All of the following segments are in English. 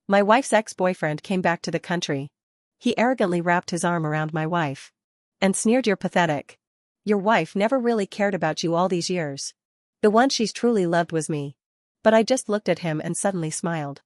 My wife's ex-boyfriend came back to the country. He arrogantly wrapped his arm around my wife and sneered, "You're pathetic. Your wife never really cared about you all these years. The one she's truly loved was me." But I just looked at him and suddenly smiled.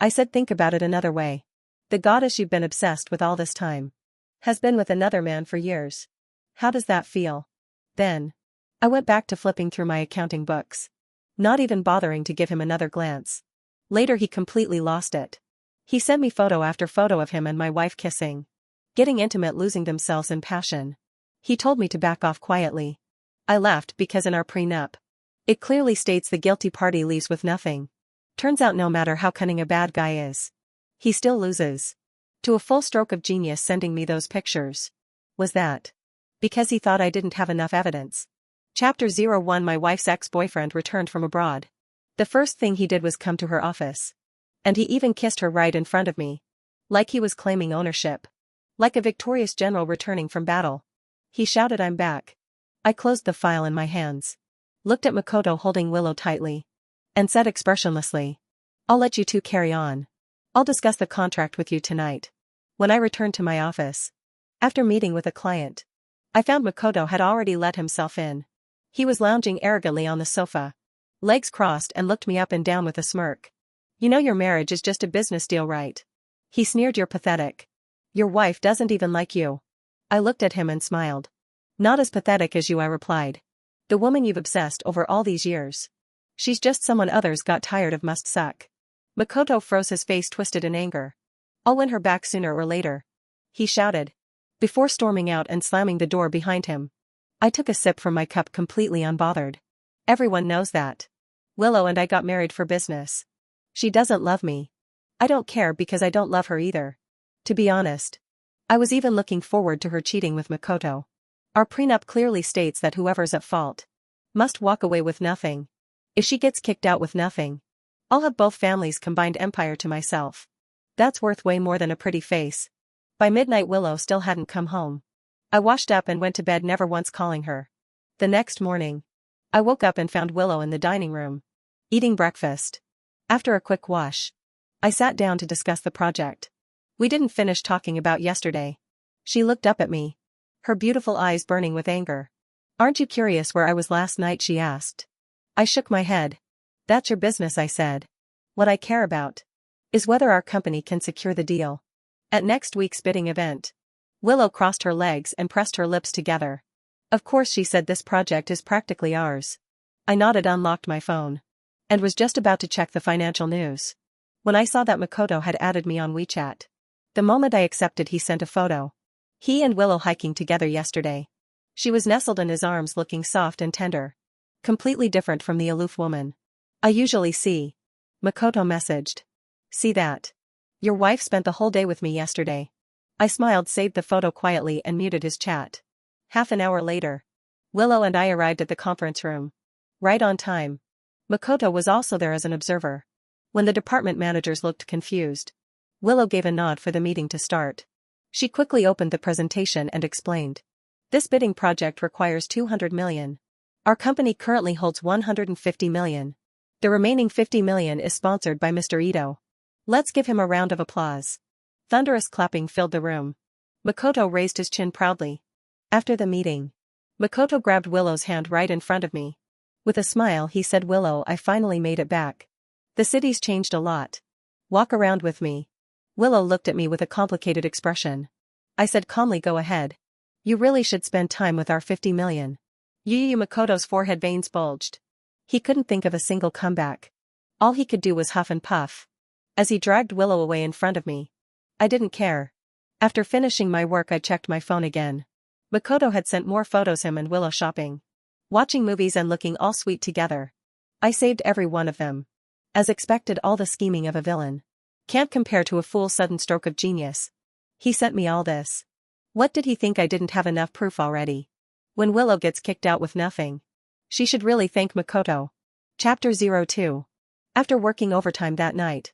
I said, "Think about it another way. The goddess you've been obsessed with all this time has been with another man for years. How does that feel?" Then I went back to flipping through my accounting books, not even bothering to give him another glance. Later he completely lost it. He sent me photo after photo of him and my wife kissing, getting intimate, losing themselves in passion. He told me to back off quietly. I laughed because in our prenup, it clearly states the guilty party leaves with nothing. Turns out no matter how cunning a bad guy is, he still loses. To a full stroke of genius sending me those pictures. Was that because he thought I didn't have enough evidence? Chapter 01. My wife's ex-boyfriend returned from abroad. The first thing he did was come to her office. And he even kissed her right in front of me. Like he was claiming ownership. Like a victorious general returning from battle. He shouted, "I'm back." I closed the file in my hands. Looked at Makoto holding Willow tightly. And said expressionlessly, "I'll let you two carry on. I'll discuss the contract with you tonight." When I returned to my office, after meeting with a client, I found Makoto had already let himself in. He was lounging arrogantly on the sofa, legs crossed, and looked me up and down with a smirk. "You know your marriage is just a business deal, right?" He sneered. "You're pathetic. Your wife doesn't even like you." I looked at him and smiled. "Not as pathetic as you," I replied. "The woman you've obsessed over all these years. She's just someone others got tired of, must suck." Makoto froze, his face twisted in anger. "I'll win her back sooner or later," he shouted, before storming out and slamming the door behind him. I took a sip from my cup, completely unbothered. Everyone knows that Willow and I got married for business. She doesn't love me. I don't care because I don't love her either. To be honest, I was even looking forward to her cheating with Makoto. Our prenup clearly states that whoever's at fault must walk away with nothing. If she gets kicked out with nothing, I'll have both families' combined empire to myself. That's worth way more than a pretty face. By midnight Willow still hadn't come home. I washed up and went to bed, never once calling her. The next morning, I woke up and found Willow in the dining room, eating breakfast. After a quick wash, I sat down to discuss the project. We didn't finish talking about yesterday. She looked up at me, her beautiful eyes burning with anger. "Aren't you curious where I was last night?" she asked. I shook my head. "That's your business," I said. "What I care about is whether our company can secure the deal at next week's bidding event." Willow crossed her legs and pressed her lips together. "Of course," she said, "this project is practically ours." I nodded, unlocked my phone, and was just about to check the financial news when I saw that Makoto had added me on WeChat. The moment I accepted, he sent a photo. He and Willow hiking together yesterday. She was nestled in his arms, looking soft and tender. Completely different from the aloof woman I usually see. Makoto messaged, "See that? Your wife spent the whole day with me yesterday." I smiled, saved the photo quietly, and muted his chat. Half an hour later, Willow and I arrived at the conference room. Right on time. Makoto was also there as an observer. When the department managers looked confused, Willow gave a nod for the meeting to start. She quickly opened the presentation and explained. "This bidding project requires 200 million. Our company currently holds 150 million. The remaining 50 million is sponsored by Mr. Ito. Let's give him a round of applause." Thunderous clapping filled the room. Makoto raised his chin proudly. After the meeting, Makoto grabbed Willow's hand right in front of me. With a smile, he said, "Willow, I finally made it back. The city's changed a lot. Walk around with me." Willow looked at me with a complicated expression. I said calmly, "Go ahead. You really should spend time with our 50 million. Makoto's forehead veins bulged. He couldn't think of a single comeback. All he could do was huff and puff as he dragged Willow away in front of me. I didn't care. After finishing my work, I checked my phone again. Makoto had sent more photos, him and Willow shopping, watching movies, and looking all sweet together. I saved every one of them. As expected, all the scheming of a villain can't compare to a fool's sudden stroke of genius. He sent me all this. What did he think? I didn't have enough proof already? When Willow gets kicked out with nothing, she should really thank Makoto. Chapter 02. After working overtime that night,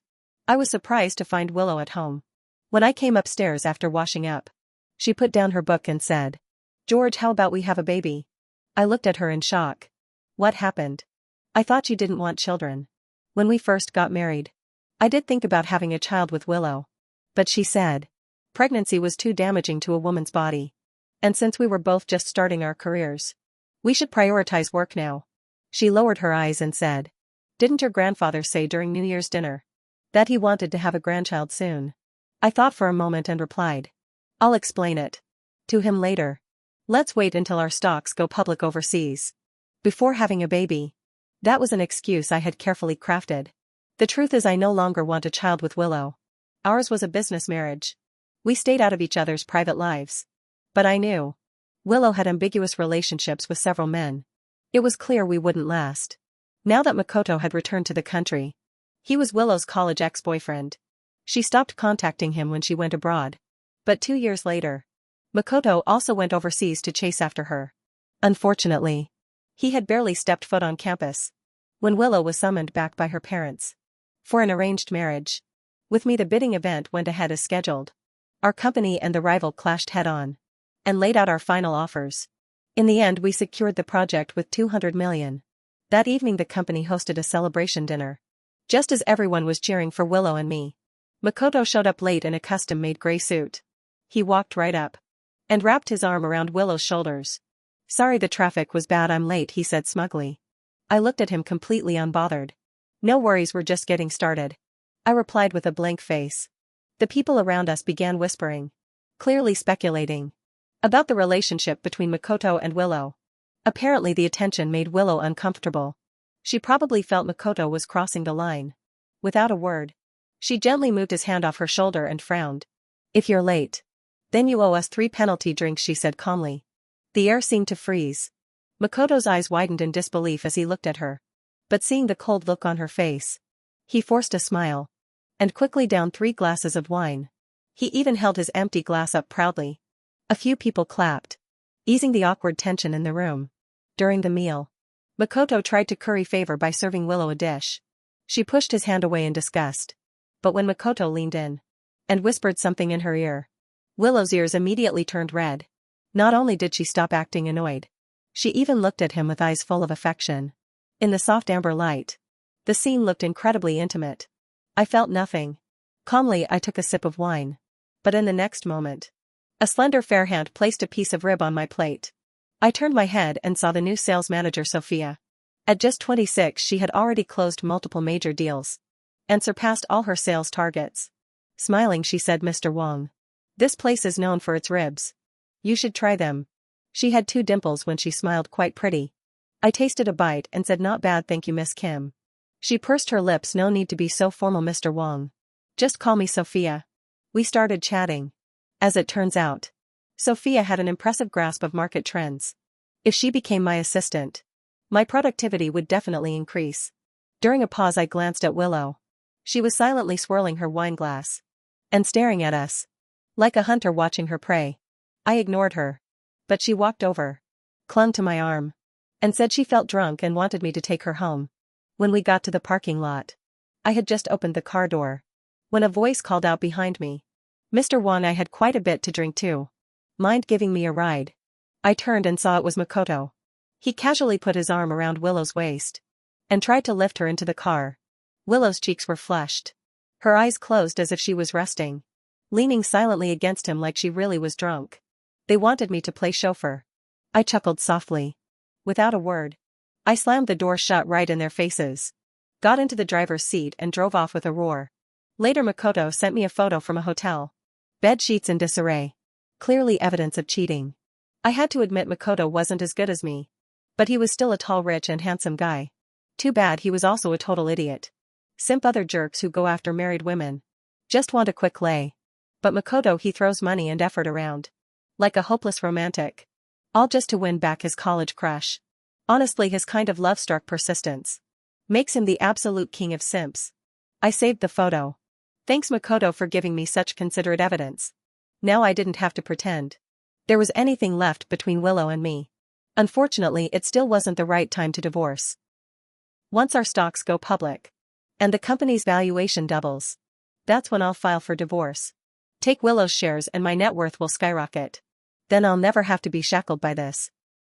I was surprised to find Willow at home. When I came upstairs after washing up, she put down her book and said, "George, how about we have a baby?" I looked at her in shock. "What happened? I thought you didn't want children when we first got married." I did think about having a child with Willow. But she said pregnancy was too damaging to a woman's body. And since we were both just starting our careers, we should prioritize work now. She lowered her eyes and said, "Didn't your grandfather say during New Year's dinner that he wanted to have a grandchild soon?" I thought for a moment and replied, "I'll explain it to him later. Let's wait until our stocks go public overseas before having a baby." That was an excuse I had carefully crafted. The truth is I no longer want a child with Willow. Ours was a business marriage. We stayed out of each other's private lives. But I knew Willow had ambiguous relationships with several men. It was clear we wouldn't last. Now that Makoto had returned to the country, he was Willow's college ex-boyfriend. She stopped contacting him when she went abroad. But 2 years later, Makoto also went overseas to chase after her. Unfortunately, he had barely stepped foot on campus when Willow was summoned back by her parents for an arranged marriage. With me, the bidding event went ahead as scheduled. Our company and the rival clashed head-on and laid out our final offers. In the end, we secured the project with $200 million. That evening the company hosted a celebration dinner. Just as everyone was cheering for Willow and me, Makoto showed up late in a custom-made gray suit. He walked right up and wrapped his arm around Willow's shoulders. "Sorry the traffic was bad, I'm late," he said smugly. I looked at him completely unbothered. "No worries, we're just getting started," I replied with a blank face. The people around us began whispering, clearly speculating about the relationship between Makoto and Willow. Apparently the attention made Willow uncomfortable. She probably felt Makoto was crossing the line. Without a word, she gently moved his hand off her shoulder and frowned. "If you're late, then you owe us 3 penalty drinks," she said calmly. The air seemed to freeze. Makoto's eyes widened in disbelief as he looked at her. But seeing the cold look on her face, he forced a smile and quickly downed 3 glasses of wine. He even held his empty glass up proudly. A few people clapped, easing the awkward tension in the room. During the meal, Makoto tried to curry favor by serving Willow a dish. She pushed his hand away in disgust. But when Makoto leaned in and whispered something in her ear, Willow's ears immediately turned red. Not only did she stop acting annoyed, she even looked at him with eyes full of affection. In the soft amber light, the scene looked incredibly intimate. I felt nothing. Calmly I took a sip of wine. But in the next moment, a slender fair hand placed a piece of rib on my plate. I turned my head and saw the new sales manager Sophia. At just 26 she had already closed multiple major deals and surpassed all her sales targets. Smiling she said, "Mr. Wong, this place is known for its ribs. You should try them." She had 2 dimples when she smiled, quite pretty. I tasted a bite and said, "Not bad, thank you, Miss Kim." She pursed her lips, "No need to be so formal, Mr. Wong. Just call me Sophia." We started chatting. As it turns out, Sophia had an impressive grasp of market trends. If she became my assistant, my productivity would definitely increase. During a pause I glanced at Willow. She was silently swirling her wine glass and staring at us like a hunter watching her prey. I ignored her, but she walked over, clung to my arm, and said she felt drunk and wanted me to take her home. When we got to the parking lot, I had just opened the car door when a voice called out behind me, "Mr. Wong, I had quite a bit to drink too. Mind giving me a ride?" I turned and saw it was Makoto. He casually put his arm around Willow's waist and tried to lift her into the car. Willow's cheeks were flushed. Her eyes closed as if she was resting, leaning silently against him like she really was drunk. They wanted me to play chauffeur. I chuckled softly. Without a word, I slammed the door shut right in their faces, got into the driver's seat and drove off with a roar. Later Makoto sent me a photo from a hotel. Bed sheets in disarray. Clearly evidence of cheating. I had to admit Makoto wasn't as good as me. But he was still a tall, rich and handsome guy. Too bad he was also a total idiot. Simp other jerks who go after married women just want a quick lay. But Makoto, he throws money and effort around like a hopeless romantic, all just to win back his college crush. Honestly, his kind of love-struck persistence makes him the absolute king of simps. I saved the photo. Thanks Makoto for giving me such considerate evidence. Now I didn't have to pretend there was anything left between Willow and me. Unfortunately, it still wasn't the right time to divorce. Once our stocks go public and the company's valuation doubles, that's when I'll file for divorce. Take Willow's shares and my net worth will skyrocket. Then I'll never have to be shackled by this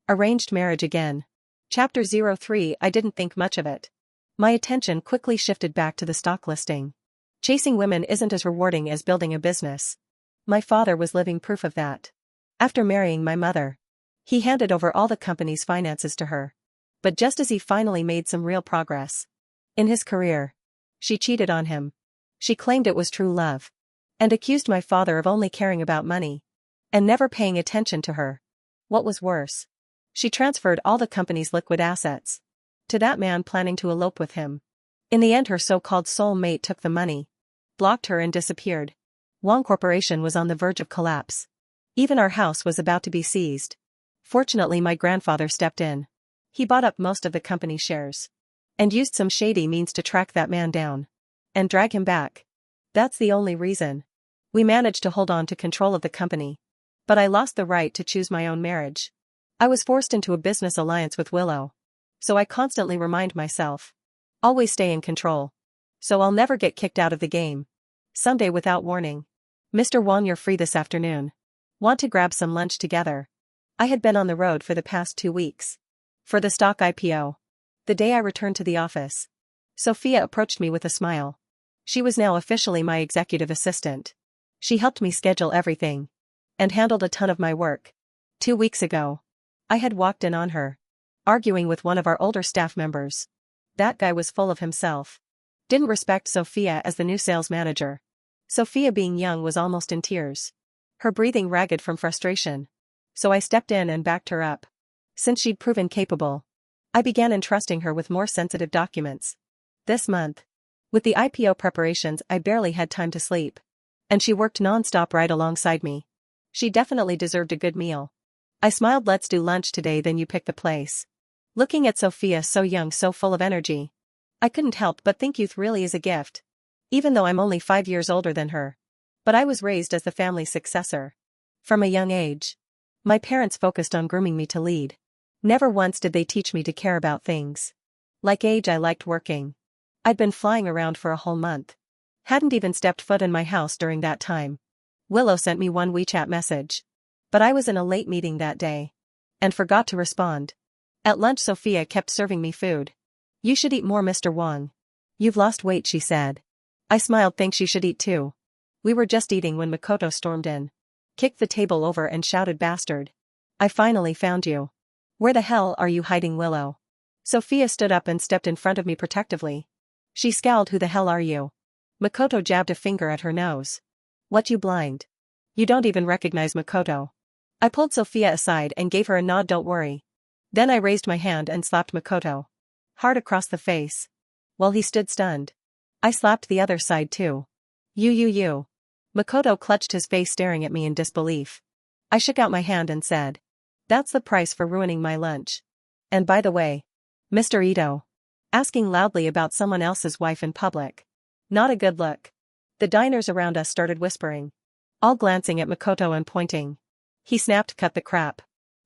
arranged marriage again. Chapter 03. I didn't think much of it. My attention quickly shifted back to the stock listing. Chasing women isn't as rewarding as building a business. My father was living proof of that. After marrying my mother, he handed over all the company's finances to her. But just as he finally made some real progress in his career, she cheated on him. She claimed it was true love, and accused my father of only caring about money and never paying attention to her. What was worse, she transferred all the company's liquid assets to that man planning to elope with him. In the end, her so-called soul mate took the money, blocked her, and disappeared. Wong Corporation was on the verge of collapse. Even our house was about to be seized. Fortunately, my grandfather stepped in. He bought up most of the company shares and used some shady means to track that man down and drag him back. That's the only reason we managed to hold on to control of the company. But I lost the right to choose my own marriage. I was forced into a business alliance with Willow. So I constantly remind myself, always stay in control. So I'll never get kicked out of the game. Someday without warning. Mr. Wong, you're free this afternoon. Want to grab some lunch together? I had been on the road for the past 2 weeks. For the stock IPO. The day I returned to the office, Sophia approached me with a smile. She was now officially my executive assistant. She helped me schedule everything and handled a ton of my work. 2 weeks ago, I had walked in on her arguing with one of our older staff members. That guy was full of himself. Didn't respect Sophia as the new sales manager. Sophia, being young, was almost in tears, her breathing ragged from frustration. So I stepped in and backed her up. Since she'd proven capable, I began entrusting her with more sensitive documents. This month, with the IPO preparations, I barely had time to sleep. And she worked non-stop right alongside me. She definitely deserved a good meal. I smiled. Let's do lunch today, then you pick the place. Looking at Sophia, so young, so full of energy, I couldn't help but think youth really is a gift. Even though I'm only 5 years older than her. But I was raised as the family's successor. From a young age, my parents focused on grooming me to lead. Never once did they teach me to care about things like age. I liked working. I'd been flying around for a whole month. Hadn't even stepped foot in my house during that time. Willow sent me one WeChat message. But I was in a late meeting that day and forgot to respond. At lunch, Sophia kept serving me food. You should eat more, Mr. Wong. You've lost weight, she said. I smiled. Thanks, you should eat too. We were just eating when Makoto stormed in, kicked the table over, and shouted, "Bastard. I finally found you. Where the hell are you hiding, Willow?" Sophia stood up and stepped in front of me protectively. She scowled. Who the hell are you? Makoto jabbed a finger at her nose. What, you blind? You don't even recognize Makoto. I pulled Sophia aside and gave her a nod. Don't worry. Then I raised my hand and slapped Makoto hard across the face. While he stood stunned, I slapped the other side too. You. Makoto clutched his face, staring at me in disbelief. I shook out my hand and said, "That's the price for ruining my lunch. And by the way, Mr. Ito, asking loudly about someone else's wife in public. Not a good look." The diners around us started whispering, all glancing at Makoto and pointing. He snapped, "Cut the crap.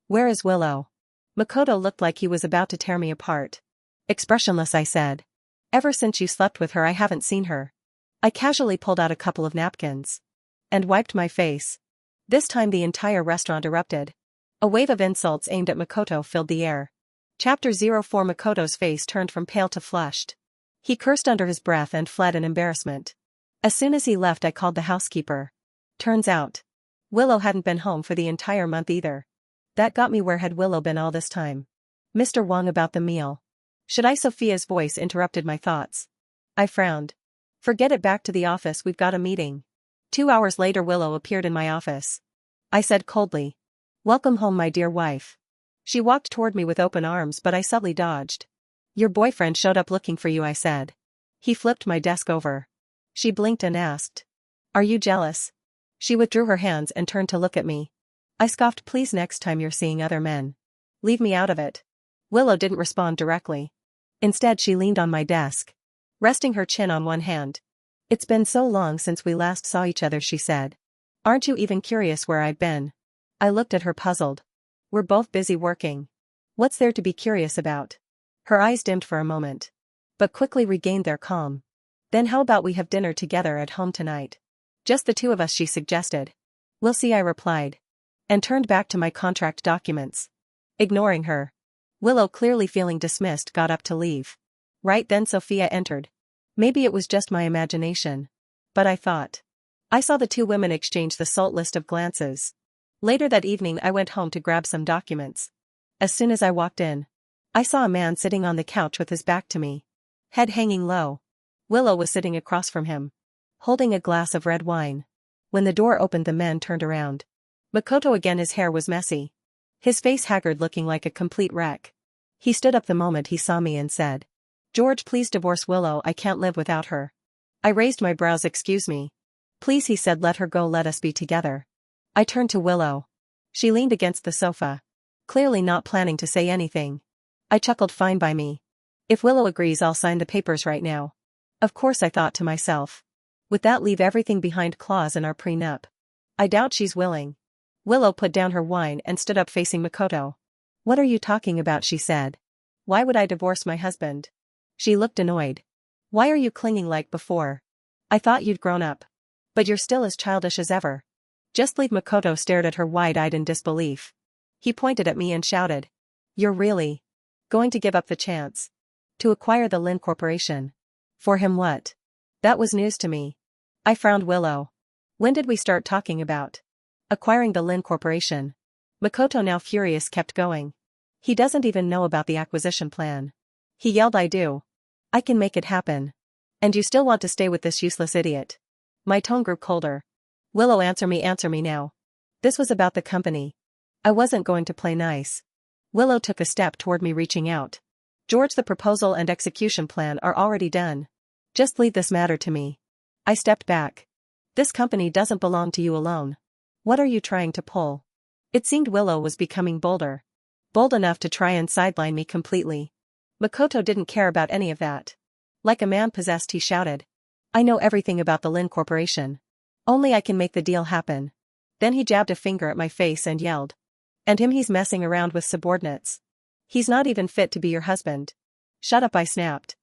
Where is Willow?" Makoto looked like he was about to tear me apart. Expressionless, I said, "Ever since you slept with her, I haven't seen her." I casually pulled out a couple of napkins and wiped my face. This time the entire restaurant erupted. A wave of insults aimed at Makoto filled the air. Chapter 04. Makoto's face turned from pale to flushed. He cursed under his breath and fled in embarrassment. As soon as he left, I called the housekeeper. Turns out, Willow hadn't been home for the entire month either. That got me. Where had Willow been all this time? Mr. Wong, about the meal. Should I? Sophia's voice interrupted my thoughts. I frowned. Forget it, back to the office, we've got a meeting. 2 hours later, Willow appeared in my office. I said coldly, "Welcome home, my dear wife." She walked toward me with open arms, but I subtly dodged. "Your boyfriend showed up looking for you," I said. He flipped my desk over. She blinked and asked, "Are you jealous?" She withdrew her hands and turned to look at me. I scoffed, "Please, next time you're seeing other men, leave me out of it." Willow didn't respond directly. Instead, she leaned on my desk, resting her chin on one hand. "It's been so long since we last saw each other," she said. "Aren't you even curious where I've been?" I looked at her, puzzled. "We're both busy working. What's there to be curious about?" Her eyes dimmed for a moment, but quickly regained their calm. "Then how about we have dinner together at home tonight? Just the two of us," she suggested. "We'll see," I replied, and turned back to my contract documents. Ignoring her, Willow, clearly feeling dismissed, got up to leave. Right then Sophia entered. Maybe it was just my imagination, But I thought. I saw the two women exchange the saltless of glances. Later that evening I went home to grab some documents. As soon as I walked in, I saw a man sitting on the couch with his back to me. Head hanging low. Willow was sitting across from him, holding a glass of red wine. When the door opened, the men turned around. Makoto again. His hair was messy. His face haggard, looking like a complete wreck. He stood up the moment he saw me and said, "George, please divorce Willow, I can't live without her." I raised my brows. "Excuse me. Please," he said, "let her go, let us be together." I turned to Willow. She leaned against the sofa, clearly not planning to say anything. I chuckled. "Fine by me. If Willow agrees, I'll sign the papers right now." Of course, I thought to myself. Would that leave everything behind, clause in our prenup? I doubt she's willing. Willow put down her wine and stood up facing Makoto. "What are you talking about?" she said. "Why would I divorce my husband?" She looked annoyed. "Why are you clinging like before? I thought you'd grown up. But you're still as childish as ever. Just leave." Makoto stared at her wide-eyed in disbelief. He pointed at me and shouted, "You're really going to give up the chance to acquire the Lin Corporation?" For him, what? That was news to me. I frowned. "Willow, when did we start talking about acquiring the Lin Corporation?" Makoto, now furious, kept going. "He doesn't even know about the acquisition plan," he yelled. "I do. I can make it happen. And you still want to stay with this useless idiot?" My tone grew colder. "Willow, answer me now. This was about the company. I wasn't going to play nice." Willow took a step toward me, reaching out. "George, the proposal and execution plan are already done. Just leave this matter to me." I stepped back. "This company doesn't belong to you alone. What are you trying to pull?" It seemed Willow was becoming bolder. Bold enough to try and sideline me completely. Makoto didn't care about any of that. Like a man possessed, he shouted, "I know everything about the Lin Corporation. Only I can make the deal happen." Then he jabbed a finger at my face and yelled, "And him, he's messing around with subordinates. He's not even fit to be your husband." "Shut up," I snapped.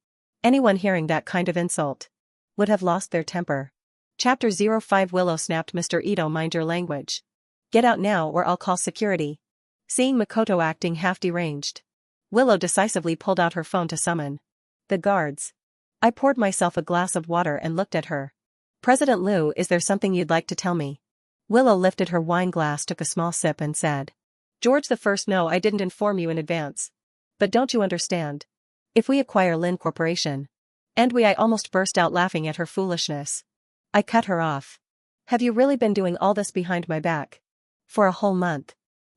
Anyone hearing that kind of insult would have lost their temper. Chapter 05. Willow snapped, "Mr. Ito, mind your language. Get out now or I'll call security." Seeing Makoto acting half deranged, Willow decisively pulled out her phone to summon the guards. I poured myself a glass of water and looked at her. "President Liu, is there something you'd like to tell me?" Willow lifted her wine glass, took a small sip and said, "George the First, no, I didn't inform you in advance. But don't you understand? If we acquire Lin Corporation, and I almost burst out laughing at her foolishness. I cut her off. "Have you really been doing all this behind my back? For a whole month?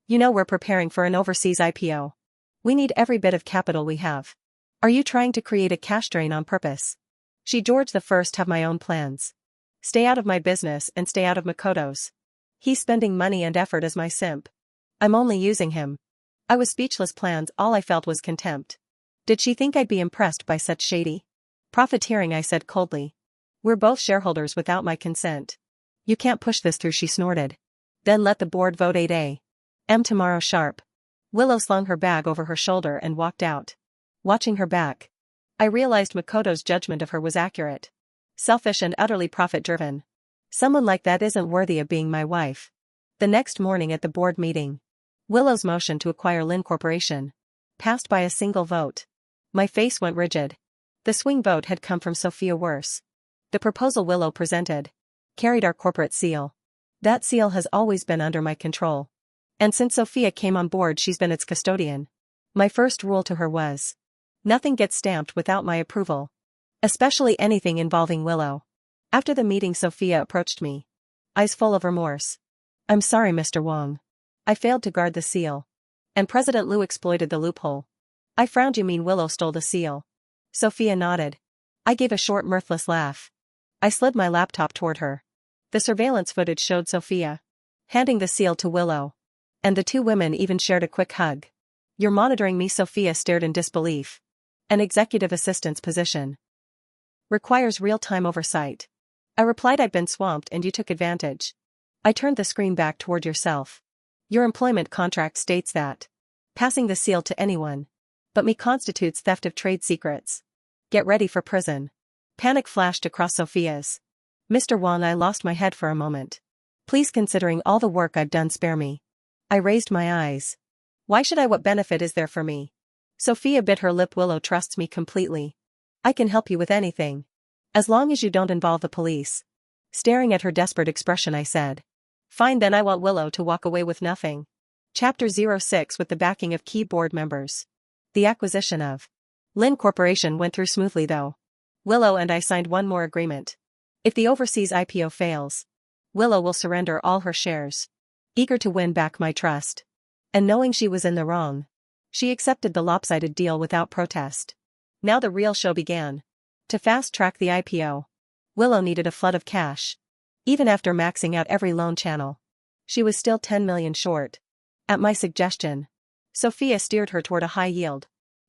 You know we're preparing for an overseas IPO. We need every bit of capital we have. Are you trying to create a cash drain on purpose?" George the First, have my own plans. Stay out of my business and stay out of Makoto's. He's spending money and effort as my simp. I'm only using him." I was speechless. Plans, all I felt was contempt. Did she think I'd be impressed by such shady profiteering? I said coldly. "We're both shareholders without my consent. You can't push this through," she snorted. "Then let the board vote 8 a.m. tomorrow sharp." Willow slung her bag over her shoulder and walked out. Watching her back, I realized Makoto's judgment of her was accurate. Selfish and utterly profit-driven. Someone like that isn't worthy of being my wife. The next morning at the board meeting, Willow's motion to acquire Lin Corporation passed by a single vote. My face went rigid. The swing vote had come from Sophia Worse. The proposal Willow presented carried our corporate seal. That seal has always been under my control. And since Sophia came on board, she's been its custodian. My first rule to her was, nothing gets stamped without my approval. Especially anything involving Willow. After the meeting, Sophia approached me, eyes full of remorse. "I'm sorry, Mr. Wong. I failed to guard the seal. And President Liu exploited the loophole." I frowned. "You mean Willow stole the seal?" Sophia nodded. I gave a short, mirthless laugh. I slid my laptop toward her. The surveillance footage showed Sophia handing the seal to Willow. And the two women even shared a quick hug. "You're monitoring me?" Sophia stared in disbelief. "An executive assistant's position requires real-time oversight." I replied, "I've been swamped and you took advantage." I turned the screen back toward yourself. "Your employment contract states that passing the seal to anyone but me constitutes theft of trade secrets. Get ready for prison." Panic flashed across Sophia's. "Mr. Wong," I lost my head for a moment. "Please, considering all the work I've done, spare me." I raised my eyes. "Why should I? What benefit is there for me?" Sophia bit her lip. "Willow trusts me completely. I can help you with anything. As long as you don't involve the police." Staring at her desperate expression, I said. Fine, then I want Willow to walk away with nothing. Chapter 06 With the backing of key board members. The acquisition of Lynn Corporation went through smoothly though. Willow and I signed one more agreement. If the overseas IPO fails, Willow will surrender all her shares. Eager to win back my trust. And knowing she was in the wrong, she accepted the lopsided deal without protest. Now the real show began. To fast-track the IPO, Willow needed a flood of cash. Even after maxing out every loan channel, she was still 10 million short. At my suggestion, Sophia steered her toward a high-yield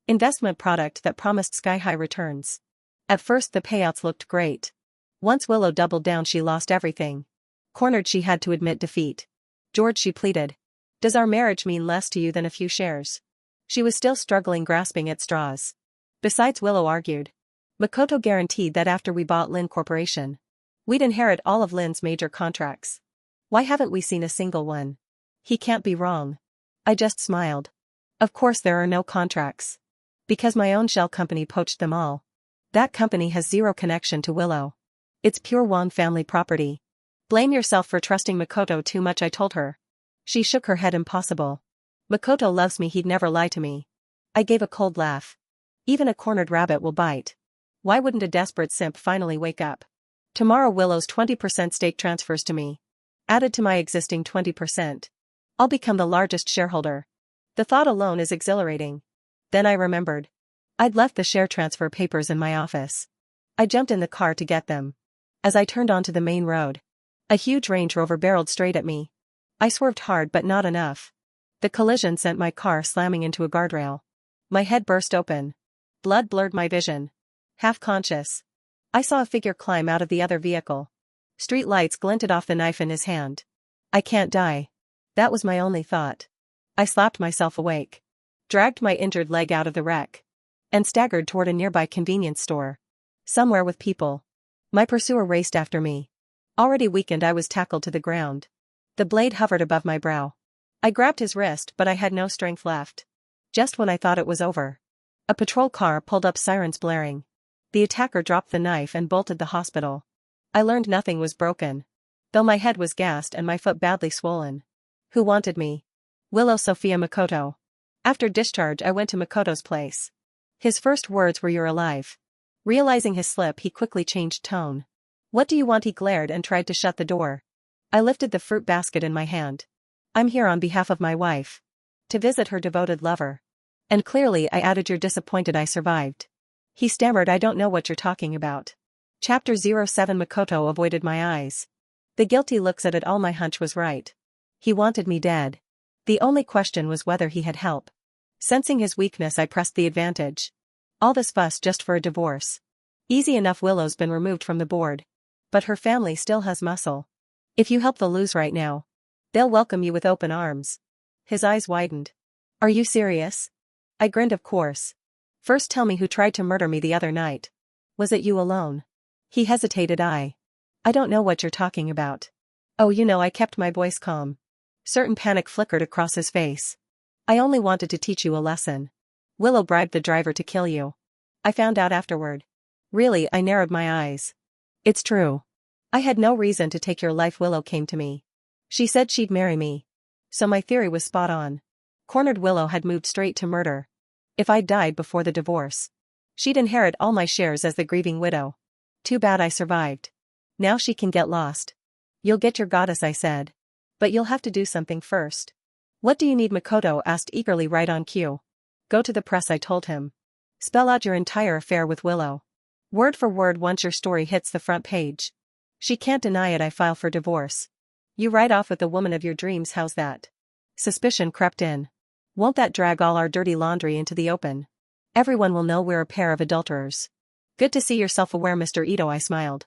investment product that promised sky-high returns. At first the payouts looked great. Once Willow doubled down, she lost everything. Cornered, she had to admit defeat. George, she pleaded. Does our marriage mean less to you than a few shares? She was still struggling, grasping at straws. Besides, Willow argued, Makoto guaranteed that after we bought Lynn Corporation, we'd inherit all of Lynn's major contracts. Why haven't we seen a single one? He can't be wrong. I just smiled. Of course there are no contracts. Because my own shell company poached them all. That company has zero connection to Willow. It's pure Wong family property. Blame yourself for trusting Makoto too much, I told her. She shook her head. Impossible. Makoto loves me, he'd never lie to me. I gave a cold laugh. Even a cornered rabbit will bite. Why wouldn't a desperate simp finally wake up? Tomorrow Willow's 20% stake transfers to me. Added to my existing 20%. I'll become the largest shareholder. The thought alone is exhilarating. Then I remembered. I'd left the share transfer papers in my office. I jumped in the car to get them. As I turned onto the main road, a huge Range Rover barreled straight at me. I swerved hard, but not enough. The collision sent my car slamming into a guardrail. My head burst open. Blood blurred my vision. Half conscious, I saw a figure climb out of the other vehicle. Street lights glinted off the knife in his hand. I can't die. That was my only thought. I slapped myself awake, dragged my injured leg out of the wreck, and staggered toward a nearby convenience store. Somewhere with people. My pursuer raced after me. Already weakened, I was tackled to the ground. The blade hovered above my brow. I grabbed his wrist, but I had no strength left. Just when I thought it was over, a patrol car pulled up, sirens blaring. The attacker dropped the knife and bolted the hospital. I learned nothing was broken, though my head was gassed and my foot badly swollen. Who wanted me? Willow Sophia Makoto. After discharge I went to Makoto's place. His first words were, "You're alive." Realizing his slip, he quickly changed tone. "What do you want?" He glared and tried to shut the door. I lifted the fruit basket in my hand. "I'm here on behalf of my wife. To visit her devoted lover." And clearly I added, "You're disappointed I survived." He stammered, "I don't know what you're talking about." Chapter 07 Makoto avoided my eyes. The guilty looks at it all. My hunch was right. He wanted me dead. The only question was whether he had help. Sensing his weakness, I pressed the advantage. All this fuss just for a divorce. Easy enough, Willow's been removed from the board. But her family still has muscle. If you help the Lus right now, they'll welcome you with open arms. His eyes widened. Are you serious? I grinned, of course. First tell me who tried to murder me the other night. Was it you alone? He hesitated. I don't know what you're talking about. Oh, you know, I kept my voice calm. Certain panic flickered across his face. I only wanted to teach you a lesson. Willow bribed the driver to kill you. I found out afterward. Really? I narrowed my eyes. It's true. I had no reason to take your life. Willow came to me. She said she'd marry me. So my theory was spot on. Cornered Willow had moved straight to murder. If I died before the divorce, she'd inherit all my shares as the grieving widow. Too bad I survived. Now she can get lost. You'll get your goddess, I said. But you'll have to do something first. What do you need? Makoto asked eagerly. Right on cue. Go to the press, I told him. Spell out your entire affair with Willow. Word for word once your story hits the front page. She can't deny it. I file for divorce. You ride off with the woman of your dreams. How's that? Suspicion crept in. Won't that drag all our dirty laundry into the open? Everyone will know we're a pair of adulterers. Good to see you're self-aware, Mr. Ito, I smiled.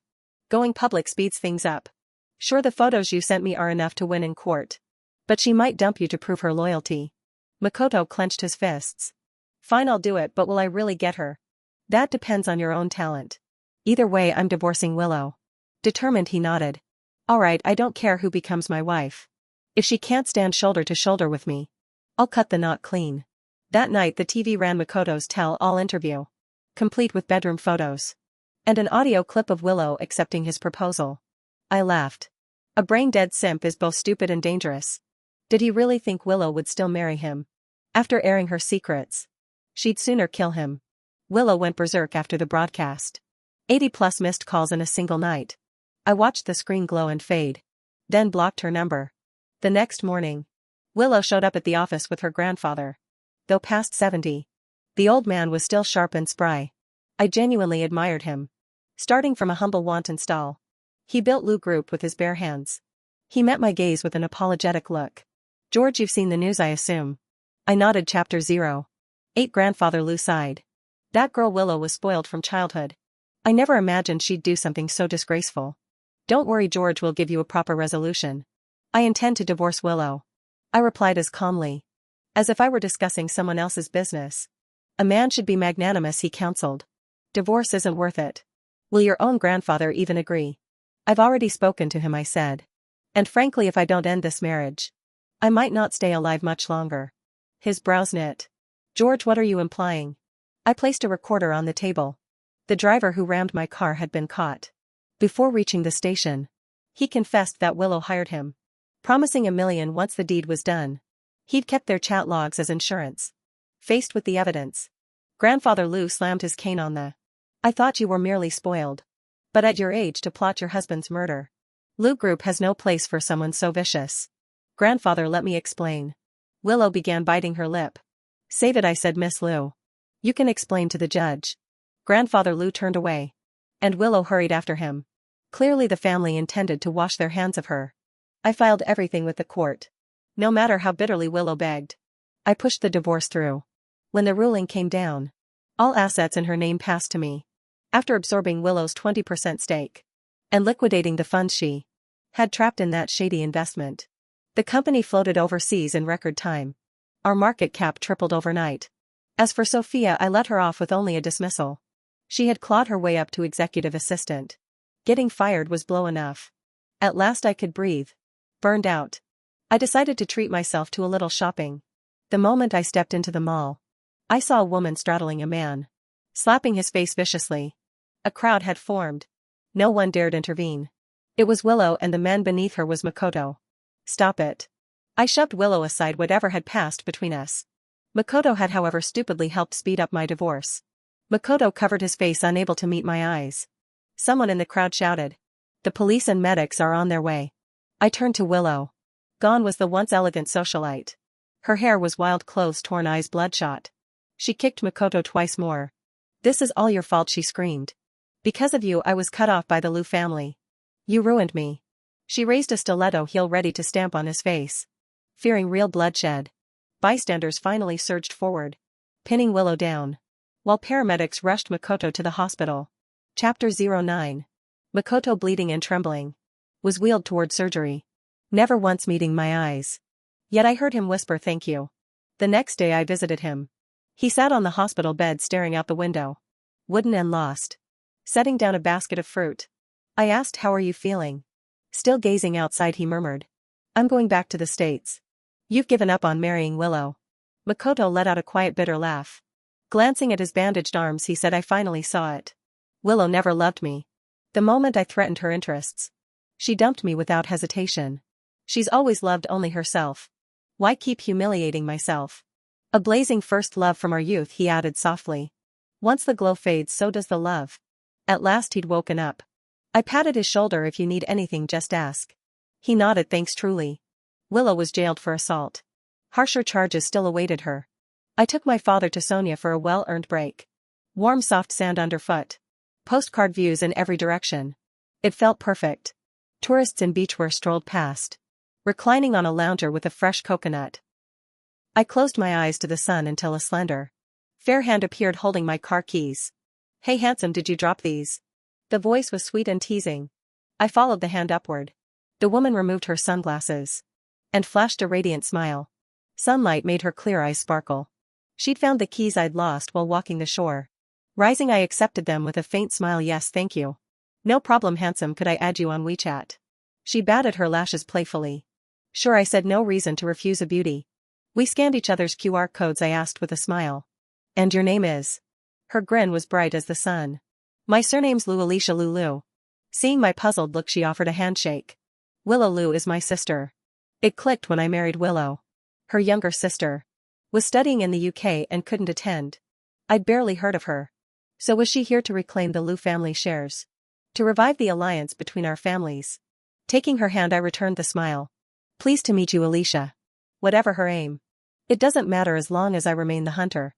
Going public speeds things up. Sure, the photos you sent me are enough to win in court. But she might dump you to prove her loyalty. Makoto clenched his fists. Fine, I'll do it, but will I really get her? That depends on your own talent. Either way, I'm divorcing Willow. Determined, he nodded. All right, I don't care who becomes my wife. If she can't stand shoulder to shoulder with me, I'll cut the knot clean. That night the TV ran Makoto's tell-all interview, complete with bedroom photos and an audio clip of Willow accepting his proposal. I laughed. A brain-dead simp is both stupid and dangerous. Did he really think Willow would still marry him? After airing her secrets, she'd sooner kill him. Willow went berserk after the broadcast. 80+ missed calls in a single night. I watched the screen glow and fade. Then blocked her number. The next morning, Willow showed up at the office with her grandfather. Though past 70, the old man was still sharp and spry. I genuinely admired him. Starting from a humble wanton stall, he built Lou Group with his bare hands. He met my gaze with an apologetic look. George, you've seen the news, I assume. I nodded. Chapter 08. Grandfather Lou sighed. That girl Willow was spoiled from childhood. I never imagined she'd do something so disgraceful. Don't worry, George will give you a proper resolution. I intend to divorce Willow. I replied as calmly as if I were discussing someone else's business. A man should be magnanimous, he counseled. Divorce isn't worth it. Will your own grandfather even agree? I've already spoken to him, I said. And frankly, if I don't end this marriage, I might not stay alive much longer. His brows knit. George, what are you implying? I placed a recorder on the table. The driver who rammed my car had been caught. Before reaching the station, he confessed that Willow hired him, promising $1 million once the deed was done. He'd kept their chat logs as insurance. Faced with the evidence, Grandfather Lou slammed his cane on the. I thought you were merely spoiled. But at your age to plot your husband's murder. Lou Group has no place for someone so vicious. Grandfather, let me explain. Willow began biting her lip. Save it, I said, Miss Lou. You can explain to the judge. Grandfather Lou turned away. And Willow hurried after him. Clearly the family intended to wash their hands of her. I filed everything with the court. No matter how bitterly Willow begged. I pushed the divorce through. When the ruling came down, all assets in her name passed to me. After absorbing Willow's 20% stake and liquidating the funds she had trapped in that shady investment, the company floated overseas in record time. Our market cap tripled overnight. As for Sophia, I let her off with only a dismissal. She had clawed her way up to executive assistant. Getting fired was blow enough. At last I could breathe. Burned out, I decided to treat myself to a little shopping. The moment I stepped into the mall, I saw a woman straddling a man, slapping his face viciously. A crowd had formed. No one dared intervene. It was Willow, and the man beneath her was Makoto. Stop it. I shoved Willow aside. Whatever had passed between us, Makoto had however stupidly helped speed up my divorce. Makoto covered his face, unable to meet my eyes. Someone in the crowd shouted. The police and medics are on their way. I turned to Willow. Gone was the once elegant socialite. Her hair was wild, clothes torn, eyes bloodshot. She kicked Makoto twice more. This is all your fault, she screamed. Because of you I was cut off by the Lou family. You ruined me. She raised a stiletto heel ready to stamp on his face. Fearing real bloodshed, bystanders finally surged forward, pinning Willow down, while paramedics rushed Makoto to the hospital. Chapter 09. Makoto, bleeding and trembling, was wheeled toward surgery, never once meeting my eyes. Yet I heard him whisper thank you. The next day I visited him. He sat on the hospital bed staring out the window, wooden and lost, setting down a basket of fruit. I asked, how are you feeling? Still gazing outside, he murmured. I'm going back to the States. You've given up on marrying Willow. Makoto let out a quiet, bitter laugh. Glancing at his bandaged arms, he said, I finally saw it. Willow never loved me. The moment I threatened her interests, she dumped me without hesitation. She's always loved only herself. Why keep humiliating myself? A blazing first love from our youth, he added softly. Once the glow fades, so does the love. At last he'd woken up. I patted his shoulder. If you need anything, just ask. He nodded. Thanks, truly. Willow was jailed for assault. Harsher charges still awaited her. I took my father to Sonia for a well-earned break. Warm, soft sand underfoot. Postcard views in every direction. It felt perfect. Tourists in beachwear strolled past, reclining on a lounger with a fresh coconut. I closed my eyes to the sun until a slender, fair hand appeared holding my car keys. Hey handsome, did you drop these? The voice was sweet and teasing. I followed the hand upward. The woman removed her sunglasses and flashed a radiant smile. Sunlight made her clear eyes sparkle. She'd found the keys I'd lost while walking the shore. Rising, I accepted them with a faint smile. Yes, thank you. No problem, handsome. Could I add you on WeChat? She batted her lashes playfully. Sure, I said, no reason to refuse a beauty. We scanned each other's QR codes. I asked with a smile. And your name is? Her grin was bright as the sun. My surname's Lou, Alicia Lulu. Seeing my puzzled look, she offered a handshake. Willow Lou is my sister. It clicked when I married Willow. Her younger sister was studying in the UK and couldn't attend. I'd barely heard of her. So was she here to reclaim the Lou family shares? To revive the alliance between our families? Taking her hand, I returned the smile. Pleased to meet you, Alicia. Whatever her aim. It doesn't matter as long as I remain the hunter.